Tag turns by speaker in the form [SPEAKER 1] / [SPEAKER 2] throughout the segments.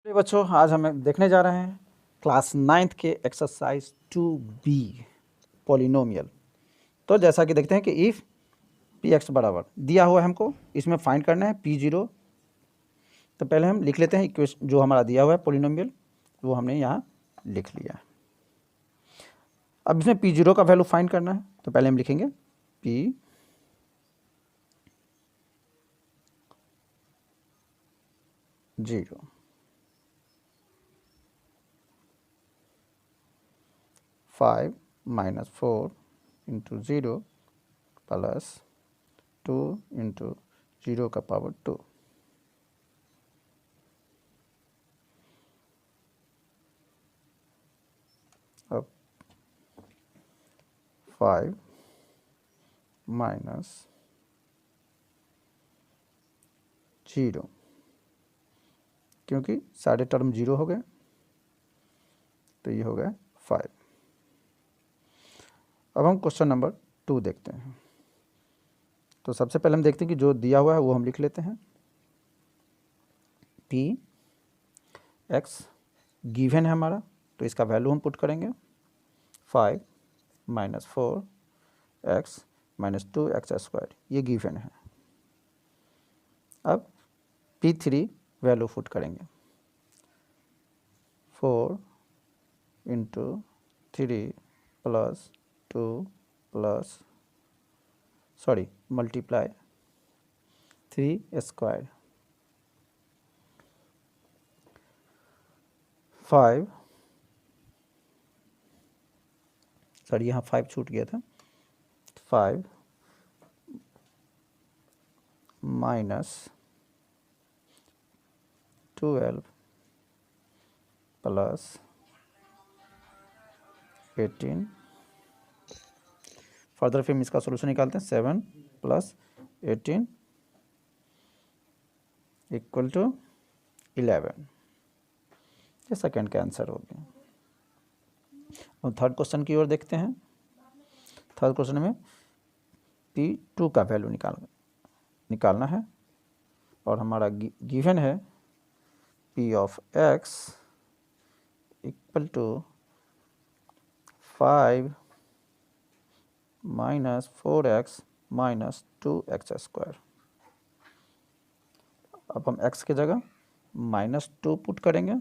[SPEAKER 1] चलिए बच्चों, आज हम देखने जा रहे हैं क्लास 9th के एक्सरसाइज 2B पॉलिनोमियल। तो जैसा कि देखते हैं कि इफ़ पी एक्स बराबर दिया हुआ है हमको, इसमें फाइंड करना है P0। तो पहले हम लिख लेते हैं इक्वेशन जो हमारा दिया हुआ है पॉलिनोमियल, वो हमने यहाँ लिख लिया है। अब इसमें P0 का वैल्यू फाइंड करना है, तो पहले हम लिखेंगे P0 5 - 4 × 0 प्लस 2 × 0 का पावर 2। अब 5 - 0, क्योंकि सारे टर्म 0 हो गए, तो ये हो गया 5। अब हम क्वेश्चन नंबर 2 देखते हैं। तो सबसे पहले हम देखते हैं कि जो दिया हुआ है वो हम लिख लेते हैं। पी एक्स गिवन है हमारा, तो इसका वैल्यू हम पुट करेंगे 5 - 4 x - 2x², ये गिवन है। अब P3 वैल्यू पुट करेंगे 4 × 3 प्लस 2 प्लस मल्टीप्लाई 3² 5 यहाँ 5 छूट गया था। 5 - 12 प्लस 18। फर्दर फिर हम इसका सोल्यूशन निकालते हैं। 7 + 18 = 11। ये सेकेंड का आंसर हो गया। अब थर्ड क्वेश्चन की ओर देखते हैं। थर्ड क्वेश्चन में P2 का वैल्यू निकालना है, और हमारा गिवन है P of x = 5 - 4x - 2x²। अब हम x की जगह -2 पुट करेंगे,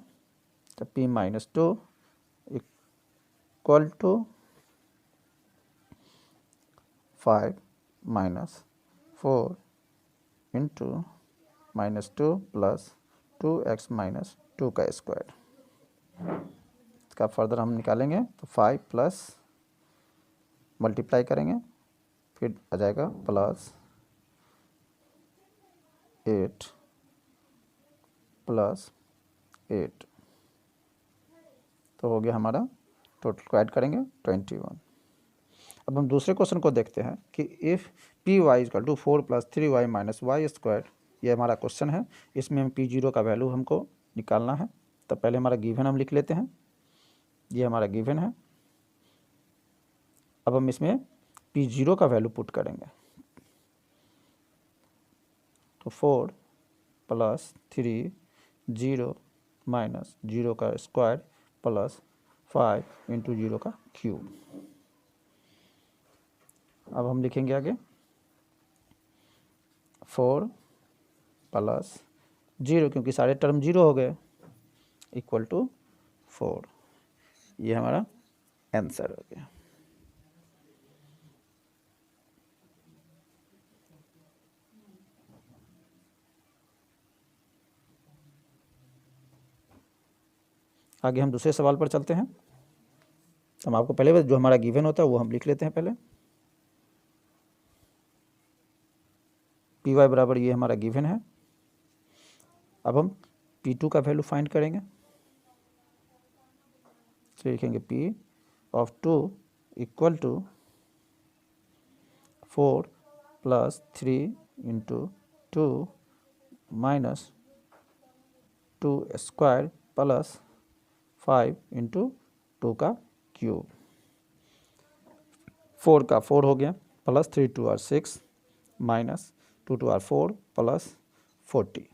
[SPEAKER 1] तो P - 2 = 5 - 4 × -2 प्लस 2x - 2² इसका फर्दर हम निकालेंगे, तो 5 प्लस मल्टीप्लाई करेंगे, फिर आ जाएगा प्लस 8 प्लस 8, तो हो गया हमारा, टोटल को ऐड करेंगे 21। अब हम दूसरे क्वेश्चन को देखते हैं कि इफ़ Py = 4 + 3y - y², ये हमारा क्वेश्चन है। इसमें हम P0 का वैल्यू हमको निकालना है। तो पहले हमारा गिवन हम लिख लेते हैं, ये हमारा गिवन है। अब हम इसमें P0 का वैल्यू पुट करेंगे, तो 4 + 3 0 - 0 का स्क्वायर प्लस 5 × 0 का क्यूब। अब हम लिखेंगे आगे 4 + 0, क्योंकि सारे टर्म 0 हो गए, = 4। ये हमारा आंसर हो गया। आगे हम दूसरे सवाल पर चलते हैं। हम आपको पहले जो हमारा गिवन होता है वो हम लिख लेते हैं। पहले Py बराबर ये हमारा गिवन है। अब हम P2 का वैल्यू फाइंड करेंगे, तो लिखेंगे P ऑफ 2 = 4 + 3 × 2 - 2² प्लस 5 × 2 का क्यूब। 4 का 4 हो गया, plus 3 2 are 6 minus 2 2 are 4 plus 40।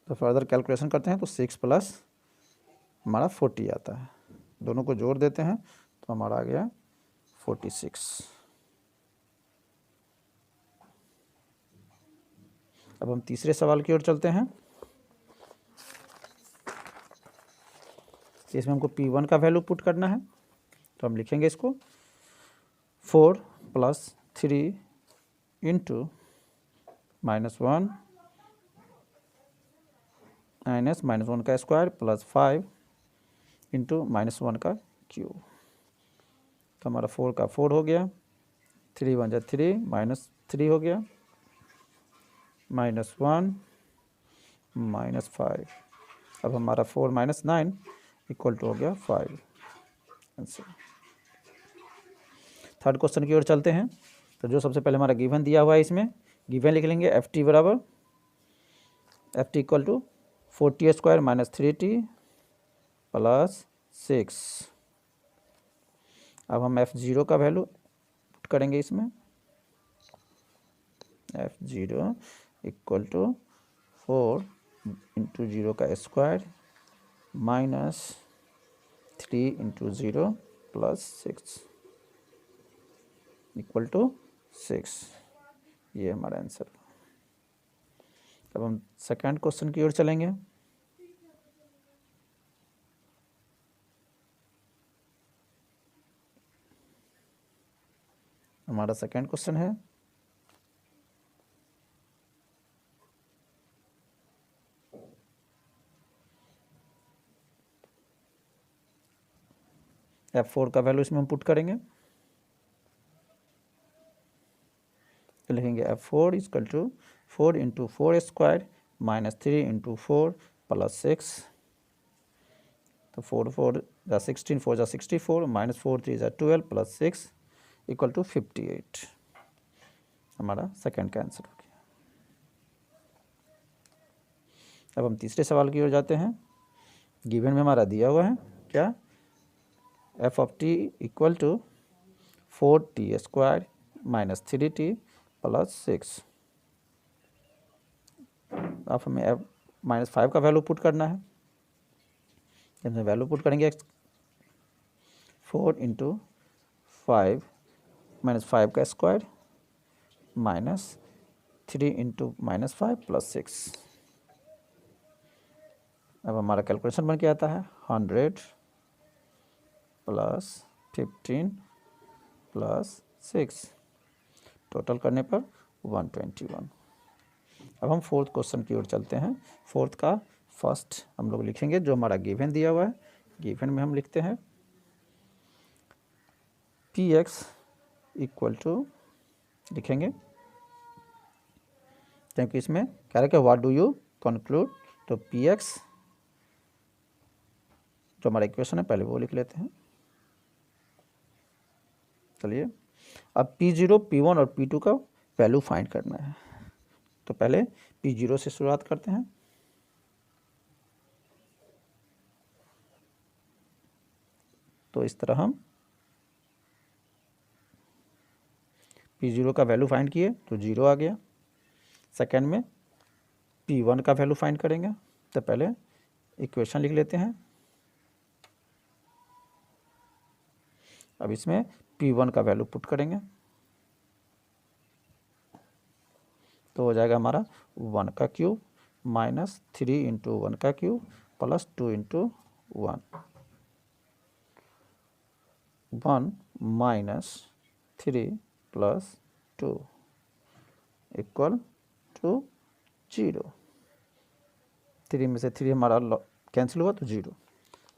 [SPEAKER 1] तो फर्दर कैलकुलेशन करते हैं तो 6 प्लस हमारा 40 आता है, दोनों को जोड़ देते हैं तो हमारा आ गया 46। अब हम तीसरे सवाल की ओर चलते हैं। इसमें हमको P1 का वैल्यू पुट करना है, तो हम लिखेंगे इसको 4 प्लस 3 इंटू -1 -1 का स्क्वायर प्लस 5 इंटू -1 का क्यूब। तो हमारा 4 का 4 हो गया, 3 1 जा 3 -3 हो गया, -1 -5। अब हमारा 4 - 9 इक्वल टू हो गया 5 आंसर। थर्ड क्वेश्चन की ओर चलते हैं। तो जो सबसे पहले हमारा गिवन दिया हुआ है, इसमें गिवन लिख लेंगे FT बराबर FT equal to 4t square -3t plus 6। अब हम F0 का वैल्यू पुट करेंगे इसमें, F0 इक्वल टू 4 इंटू 0 का square -3 into 0 plus 6 equal to 6। ये हमारा आंसर। अब हम सेकंड क्वेश्चन की ओर चलेंगे। हमारा सेकंड क्वेश्चन है F4 का वैल्यू इसमें हम पुट करेंगे, तो लिखेंगे F4 equal to 4 into 4 square -3 into 4 plus 6। तो 4 4 जा 16, 4 जा 64, -4 3 जा 12 प्लस 6 इक्वल टू 58। हमारा सेकंड का आंसर हो गया। अब हम तीसरे सवाल की ओर जाते हैं। गिवन में हमारा दिया हुआ है क्या, f of t equal to 4t square -3t plus 6। अब हमें -5 का वैल्यू पुट करना है। जब हम वैल्यू पुट करेंगे 4 इंटू 5 -5 का स्क्वायर -3 इंटू -5 प्लस 6। अब हमारा कैलकुलेशन बन के आता है 100 प्लस 15 प्लस 6, टोटल करने पर 121। अब हम फोर्थ क्वेश्चन की ओर चलते हैं। फोर्थ का फर्स्ट हम लोग लिखेंगे जो हमारा गिवन दिया हुआ है। गिवन में हम लिखते हैं Px इक्वल टू, लिखेंगे क्योंकि इसमें कह रहा है कि व्हाट डू यू कंक्लूड। तो Px जो हमारा इक्वेशन है पहले वो लिख लेते हैं। चलिए अब P0 P1 और P2 का वैल्यू फाइंड करना है। तो पहले P0 से शुरुआत करते हैं। तो इस तरह हम P0 का वैल्यू फाइंड किए तो 0 आ गया। सेकेंड में P1 का वैल्यू फाइंड करेंगे, तो पहले इक्वेशन लिख लेते हैं। अब इसमें P1 का वैल्यू पुट करेंगे तो हो जाएगा हमारा 1 का क्यूब -3 इंटू 1 का cube plus 2 into 1 -3 plus 2 equal to 0। 3 में से 3 हमारा कैंसिल हुआ तो 0।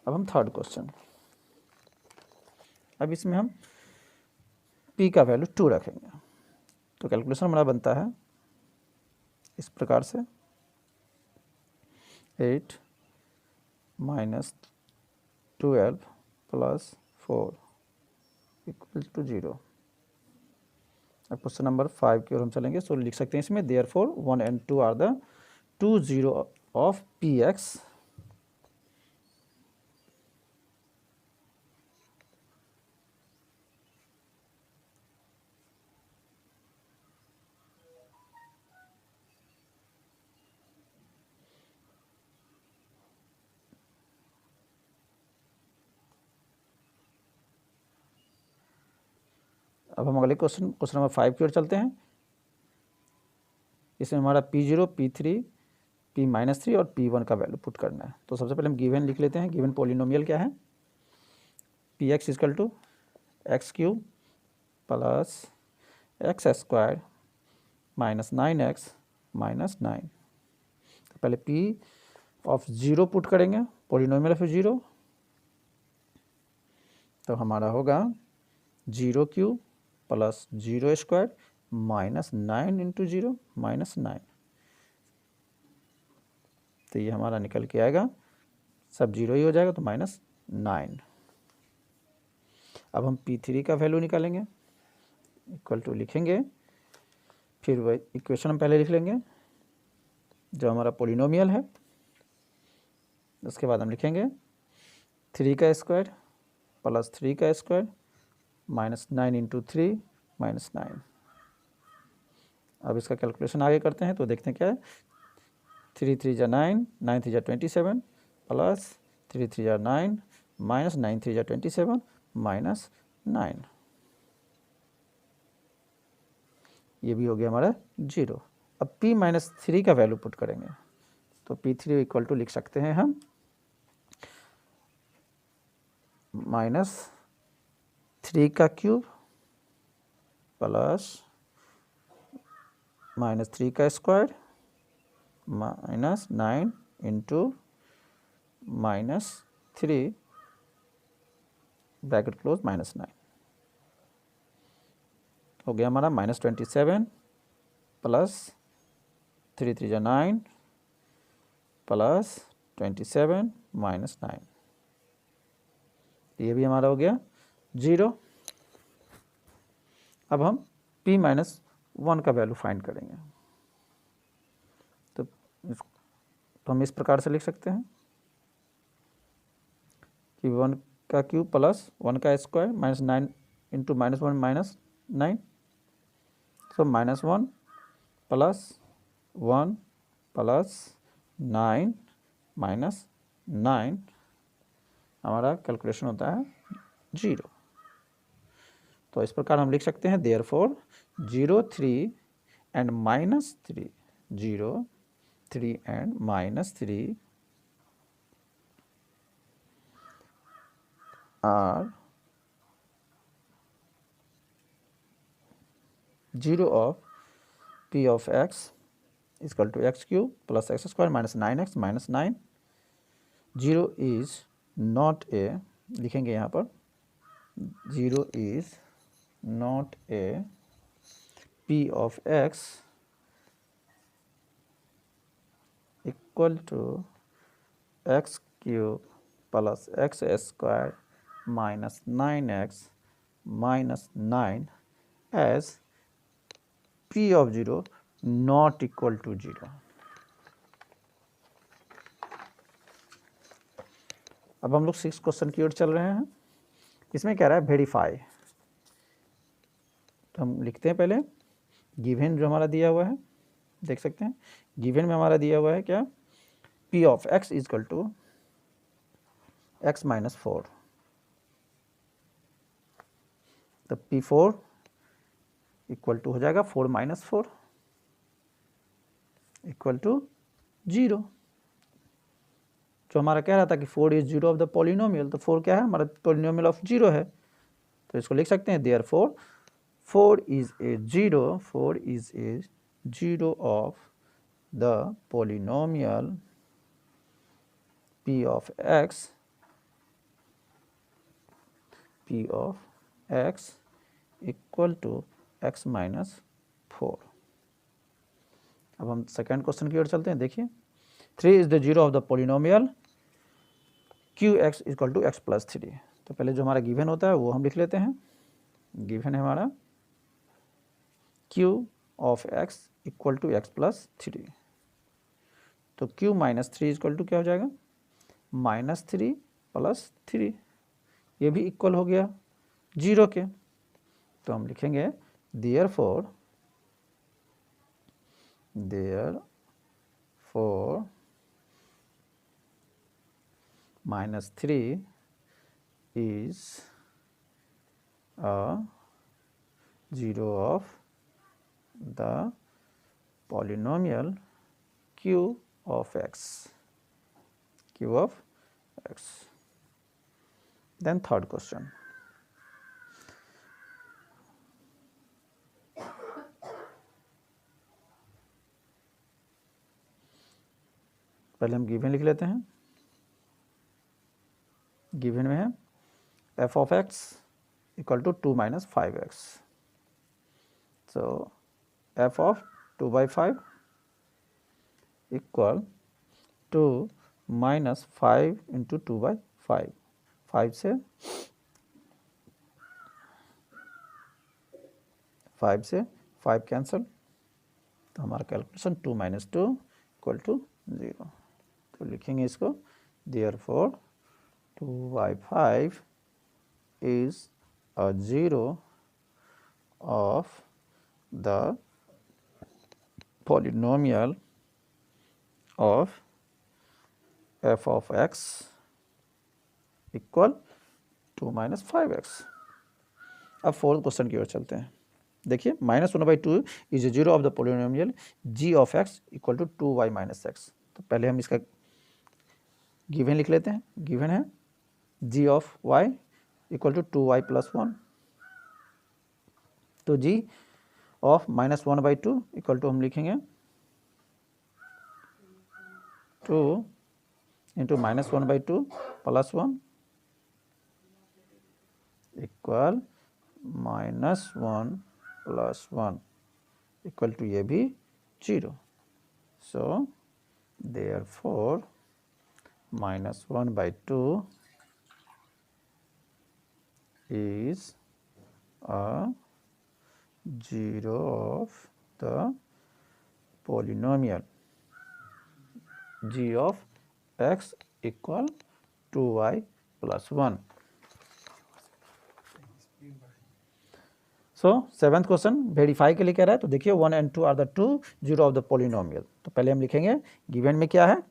[SPEAKER 1] अब हम थर्ड क्वेश्चन, अब इसमें हम P का वैल्यू 2 रखेंगे। तो कैलकुलेशन हमारा बनता है इस प्रकार से 8 - 12 प्लस 4 इक्वल टू 0। अब क्वेश्चन नंबर 5 की ओर हम चलेंगे। सो लिख सकते हैं इसमें therefore 1 and 2 are the 2 0 of Px। अब हम अगले क्वेश्चन नंबर 5 की ओर चलते हैं। इसमें हमारा P0, P3, P-3 और P1 का वैल्यू पुट करना है। तो सबसे पहले हम गिवन लिख लेते हैं। गिवन पॉलिनोमियल क्या है? Px equal to x cube plus x square minus 9x minus 9। तो पहले P ऑफ 0 पुट करेंगे, पॉलिनोमियल ऑफ 0, तो हमारा होगा 0 cube plus 0 square minus 9 into 0 minus 9। तो ये हमारा निकल के आएगा, सब 0 ही हो जाएगा, तो माइनस 9। अब हम P3 का वैल्यू निकालेंगे, इक्वल टू लिखेंगे, फिर वही इक्वेशन हम पहले लिख लेंगे जो हमारा पॉलिनोमियल है। उसके बाद हम लिखेंगे 3 का स्क्वायर प्लस 3 का स्क्वायर माइनस 9 इंटू 3 माइनस 9। अब इसका कैलकुलेशन आगे करते हैं, तो देखते हैं क्या है। 3 3 जा 9, 9 3 जा 27 प्लस 3 3 जा 9 माइनस 9 3 जा 27 माइनस 9। ये भी हो गया हमारा 0। अब P-3 का वैल्यू पुट करेंगे, तो P3 इक्वल टू लिख सकते हैं हम माइनस 3 का क्यूब प्लस माइनस 3 का square minus 9 into minus 3 bracket close minus 9। हो गया हमारा माइनस 27 प्लस 3 3 जा 9 प्लस 27 माइनस 9। ये भी हमारा हो गया 0। अब हम P-1 का वैल्यू फाइंड करेंगे, तो हम इस प्रकार से लिख सकते हैं कि 1 का क्यूब प्लस 1 का square minus 9 into minus 1 minus 9। तो माइनस 1 प्लस 1 प्लस 9 माइनस 9, हमारा कैलकुलेशन होता है 0। तो इस प्रकार हम लिख सकते हैं therefore 0 3 and minus 3, 0 3 and minus 3 are 0 of P of x is equal to x cube plus x square minus 9x minus 9। 0 is not a, लिखेंगे यहाँ पर 0 is not a P of x equal to x cube plus x square minus 9x minus 9 as P of 0 not equal to 0। अब हम लोग 6 question की ओर चल रहे हैं। इसमें क्या रहा है, वेरीफाई। तो हम लिखते हैं पहले गिवन जो हमारा दिया हुआ है, देख सकते हैं गिवन में हमारा दिया हुआ है क्या, P of x is equal to x minus 4। तो P4 इक्वल टू हो जाएगा 4 माइनस 4 इक्वल टू 0। जो हमारा कह रहा था कि 4 इज 0 ऑफ द पॉलिनोमियल, तो 4 क्या है, हमारा पॉलिनोमियल ऑफ 0 है। तो इसको लिख सकते हैं therefore 4 is a 0, 4 is a 0 of the polynomial P of x, P of x equal to x minus 4। अब हम सेकेंड क्वेश्चन की ओर चलते हैं। देखिए 3 is the 0 of the polynomial Qx equal to x plus 3। तो पहले जो हमारा गिवन होता है वो हम लिख लेते हैं। गिवन है हमारा Q of x equal to x plus 3। तो Q माइनस 3 इक्वल टू क्या हो जाएगा, माइनस 3 प्लस 3। ये भी इक्वल हो गया 0 के। तो हम लिखेंगे therefore minus 3 is a 0 of the polynomial q of x, q of x. Then third question, पहले हम गिवन लिख लेते हैं। गिवन में है f of x equal to 2 minus 5x, so f of 2 by 5 इक्वल 2 माइनस 5 इंटू 2 by 5, 5 से 5 cancel, तो हमारा कैलकुलेशन 2 माइनस 2 इक्वल टू 0। तो लिखेंगे इसको, therefore 2 by 5 is a 0 of the polynomial of f of x equal 2 minus 5x। अब fourth question की ओर चलते हैं। देखिए, -1/2 is a 0 of the polynomial g of x equal to 2y minus x. तो पहले हम इसका गिवन लिख लेते हैं। गिवन है g of y equal to 2y plus 1, तो g ऑफ -1/2 इक्वल टू हम लिखेंगे 2 into -1/2 plus 1 equal -1 plus 1 equal to ये भी 0। So therefore -1/2 is a 0 of the polynomial g of x equal 2y plus 1। So seventh question verify के लिए कह रहा है। तो देखिए 1 and 2 are the two 0 of the polynomial. तो पहले हम लिखेंगे गिवन में क्या है,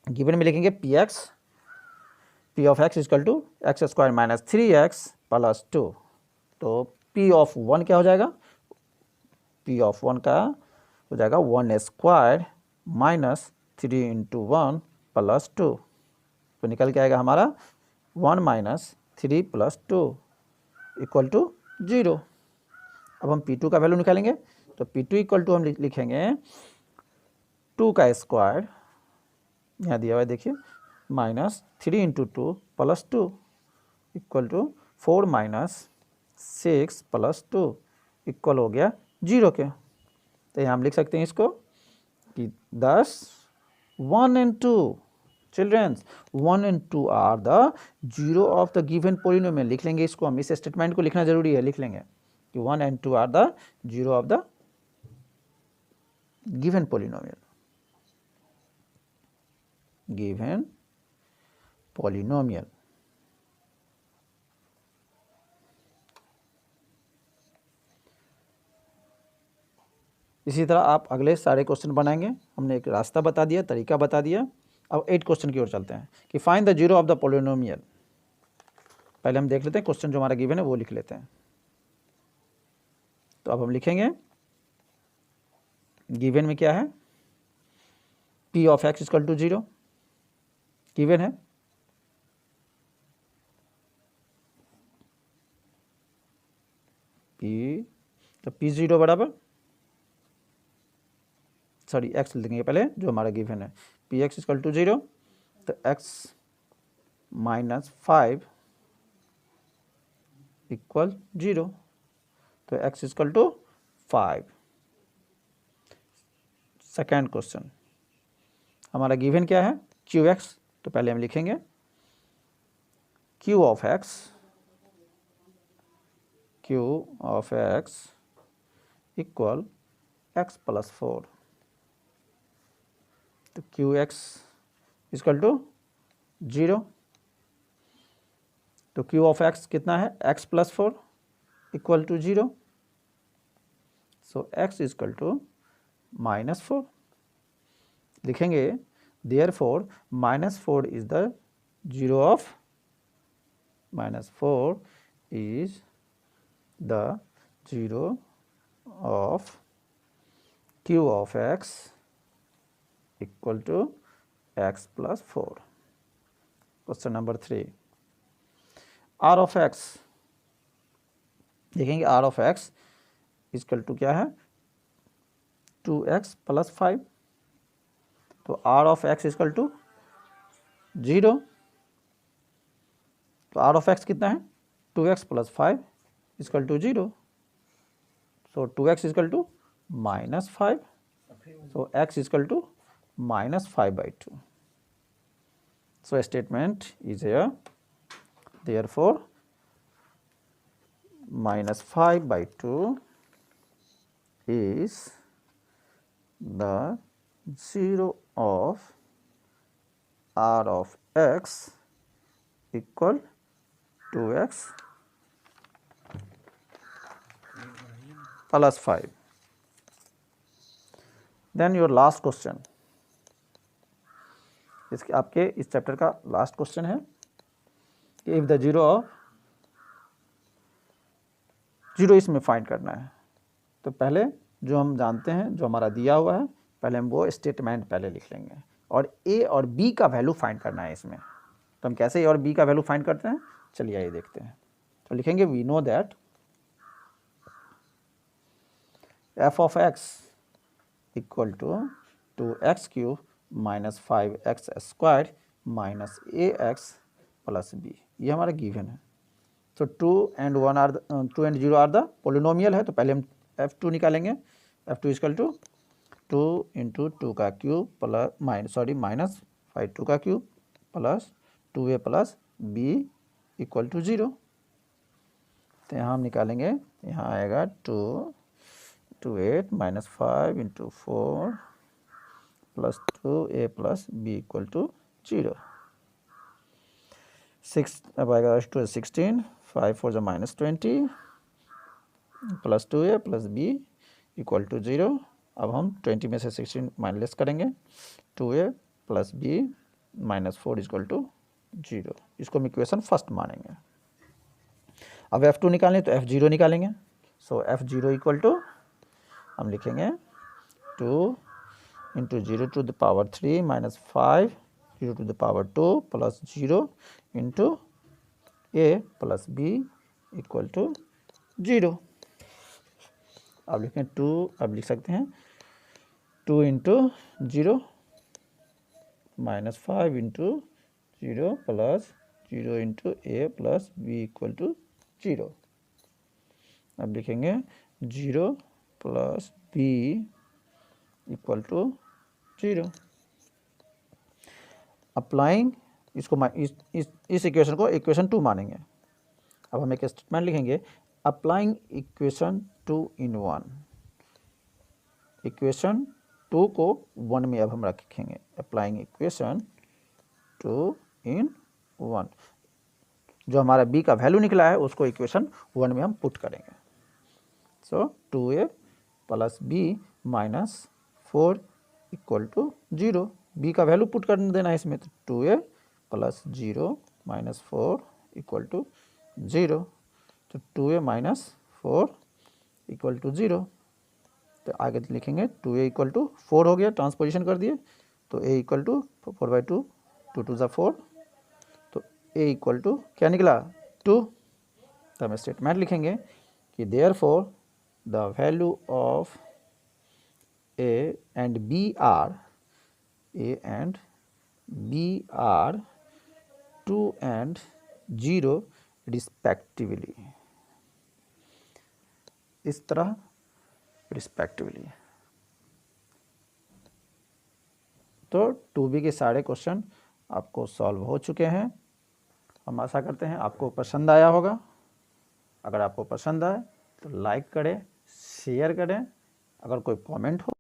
[SPEAKER 1] गिवन में लिखेंगे p of x equal to x square minus 3x plus 2। तो p ऑफ 1 क्या हो जाएगा, p ऑफ 1 का हो जाएगा 1 स्क्वायर माइनस 3 इंटू 1 प्लस 2। तो निकल के आएगा हमारा 1 माइनस 3 प्लस 2 इक्वल टू 0। अब हम p2 का वैल्यू निकालेंगे। तो p2 इक्वल टू हम लिखेंगे 2 का स्क्वायर, यहाँ दिया हुआ है देखिए, minus 3 into 2 plus 2 equal to 4 minus 6 plus 2 equal हो गया 0 के। तो यहाँ हम लिख सकते हैं इसको कि 10 1 and 2 चिल्ड्रेंस 1 and 2 are the 0 of the given polynomial. लिख लेंगे इसको, हम इस स्टेटमेंट को लिखना जरूरी है, लिख लेंगे कि 1 and 2 are the 0 of the given polynomial, given polynomial. इसी तरह आप अगले सारे क्वेश्चन बनाएंगे। हमने एक रास्ता बता दिया, तरीका बता दिया। अब 8 क्वेश्चन की ओर चलते हैं कि find the 0 of the polynomial. पहले हम देख लेते हैं क्वेश्चन जो हमारा गिवन है वो लिख लेते हैं। तो अब हम लिखेंगे गिवन में क्या है, p of x equal to 0 given है, p तो p0 बराबर, सॉरी x लिख देंगे पहले जो हमारा गिवन है, px इक्वल टू 0, तो x माइनस 5 इक्वल 0, तो x equal to 5। Second question हमारा गिवन क्या है, qx। तो पहले हम लिखेंगे q of x equal x plus 4। तो qx इक्वल टू 0, तो q ऑफ x कितना है, x plus 4 equal to 0। So x equal to -4। लिखेंगे therefore -4 is the 0 of, -4 is the 0 of q of x equal to x plus 4. Question number 3, r of x देखेंगे, r of x equal to क्या है 2x plus 5, तो r of x equal to 0, तो r of x कितना है 2x plus 5 equal to 0, so 2x equal to -5, so x equal to -5/2. So statement is here, therefore -5/2 is the 0 of r of x equal 2x plus 5. Then your last question, इसके आपके इस chapter का last question है कि if the 0 of 0 इसमें find करना है। तो पहले जो हम जानते हैं, जो हमारा दिया हुआ है, पहले हम वो स्टेटमेंट पहले लिख लेंगे और ए और बी का वैल्यू फाइंड करना है इसमें। तो हम कैसे ए और बी का वैल्यू फाइंड करते हैं, चलिए आइए देखते हैं। तो लिखेंगे we know that f of x equal to 2x³ minus 5x square minus ax plus b, ये हमारा गिवन है। तो 2 and 0 आर द पोलिनोमियल है, तो पहले हम f2 निकालेंगे। f2 इक्वल टू 2 इंटू 2 का क्यूब प्लस माइनस 5 2 का cube plus 2a plus b equal to 0। तो यहाँ हम निकालेंगे, यहाँ आएगा 2 8 minus 5 into 4 plus 2a plus b equal to 0। 6 अब आएगा 2 16, 5 4 minus 20 plus 2a plus b equal to 0। अब हम 20 में से 16 माइनस करेंगे, 2a plus b minus 4 equal to 0। इसको हम इक्वेशन फर्स्ट मानेंगे। अब f2 निकालें तो f0 निकालेंगे। सो f0 इक्वल टू हम लिखेंगे 2 into 0 to the power 3 minus 5 0 to the power 2 plus 0 into a plus b equal to 0। अब लिखें 2, अब लिख सकते हैं 2 into 0 minus 5 into 0 plus 0 into a plus b equal to 0। अब लिखेंगे 0 plus b equal to 0। Applying इसको इस इक्वेशन को इक्वेशन 2 मानेंगे। अब हम एक स्टेटमेंट लिखेंगे, अप्लाइंग इक्वेशन 2 in 1। इक्वेशन 2 को 1 में अब हम रखेंगे, अप्लाइंग इक्वेशन 2 in 1। जो हमारा b का वैल्यू निकला है उसको इक्वेशन 1 में हम पुट करेंगे। So 2a plus b minus 4 equal to 0। b का वैल्यू पुट कर देना है इसमें, तो 2a plus 0 minus 4 equal to 0। तो 2a माइनस 4 इक्वल टू 0। तो आगे लिखेंगे 2a इक्वल टू 4 हो गया, ट्रांसपोजिशन कर दिए, तो a इक्वल टू 4/2, 2 2 4, तो a इक्वल टू क्या निकला 2। तो हम स्टेटमेंट लिखेंगे कि therefore the value of a and b are 2 and 0 respectively. इस तरह रिस्पेक्टिवली। तो 2b के सारे क्वेश्चन आपको सॉल्व हो चुके हैं। हम आशा करते हैं आपको पसंद आया होगा। अगर आपको पसंद आए तो लाइक करें, शेयर करें। अगर कोई कमेंट हो